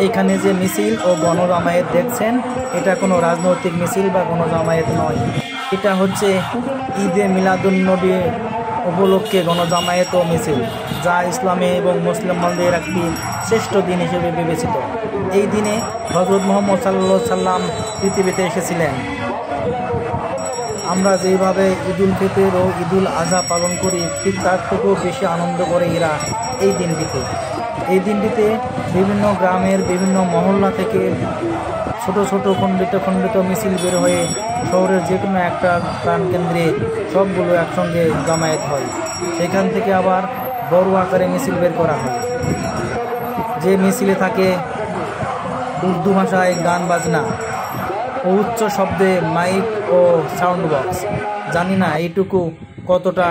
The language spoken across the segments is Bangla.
এইখানে যে মিছিল ও গণজামায়াত দেখছেন, এটা কোনো রাজনৈতিক মিছিল বা গণজামায়াত নয়। এটা হচ্ছে ঈদে মিলাদুন্নবী উপলক্ষে গণজামায়াত ও মিছিল, যা ইসলামে এবং মুসলমানদের একটি শ্রেষ্ঠ দিন হিসেবে বিবেচিত। এই দিনে হযরত মুহাম্মদ সাল্লাল্লাহু আলাইহি সাল্লাম পৃথিবীতে এসেছিলেন। আমরা যেভাবে ঈদুল ফিতর ও ঈদুল আজহা পালন করি, ঠিক তার থেকেও বেশি আনন্দ করে এরা এই দিনটিতে। এই দিনটিতে বিভিন্ন গ্রামের বিভিন্ন মহল্লা থেকে ছোট ছোট খণ্ডিত খণ্ডিত মিছিল বের হয়ে শহরের যে কোনো একটা প্রাণকেন্দ্রে সবগুলো একসঙ্গে জামায়াত হয়। সেখান থেকে আবার বড় আকারে মিছিল বের করা হয়। যে মিছিলে থাকে উর্দু ভাষায় গান বাজনা ও উচ্চ শব্দে মাইক ও সাউন্ড বক্স। জানি না এইটুকু কতটা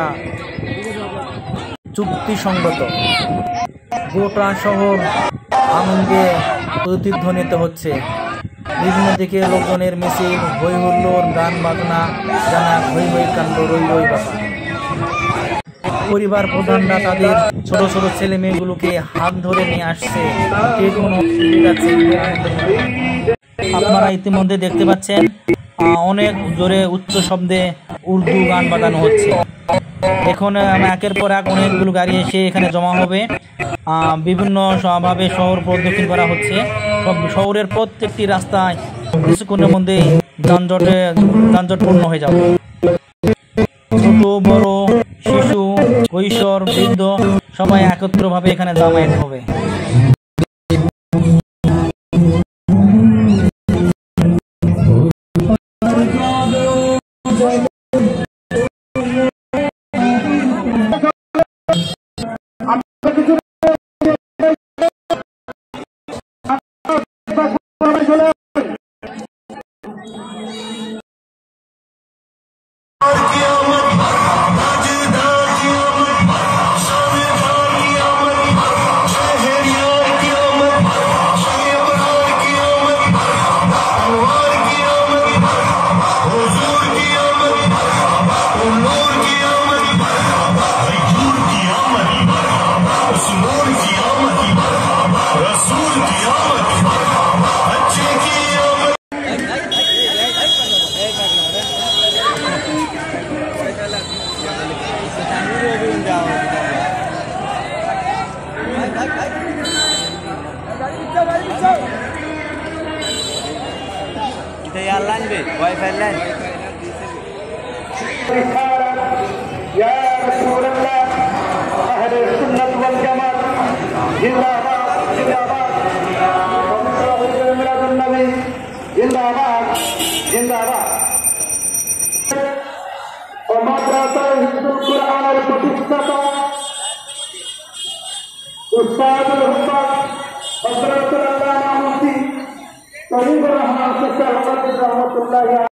চুক্তিসঙ্গত। গোটা শহর আনন্দে প্রতিধ্বনিত হচ্ছে। বিভিন্ন দিকে লোকজনের মিছিল, হই হুল্লোড়, গান বাজনা, জানা হই হই কাণ্ড, রই রই বাবা। পরিবার প্রধানরা তাদের ছোট ছোট ছেলে মেয়েগুলোকে হাত ধরে নিয়ে আসছে। আপনারা ইতিমধ্যে দেখতে পাচ্ছেন অনেক জোরে উচ্চ শব্দে উর্দু গান বাজানো হচ্ছে। এখন একের পর এক অনেকগুলো গাড়ি এসে এখানে জমা হবে। বিভিন্ন ভাবে শহর প্রদক্ষিণ করা হচ্ছে। শহরের প্রত্যেকটি রাস্তায় কিছুক্ষণের মধ্যে যানজটপূর্ণ হয়ে যাবে। ছোট বড়, শিশু, কৈশোর, বৃদ্ধ সবাই একত্রভাবে এখানে জামায়াত হবে। वाईफाई लाइन या रसूल अल्लाह अहले सुन्नत वल जमात जिंदाबाद जिंदाबाद मिलादुन नबी जिंदाबाद जिंदाबाद और माद्रासा हिफ्जुल कुरान प्रतिष्ठाता उस्तादुल हुफ्फाज हज़रत अल्लामा मुफ्ती तरीक़ुर रहमान रहमतुल्लाह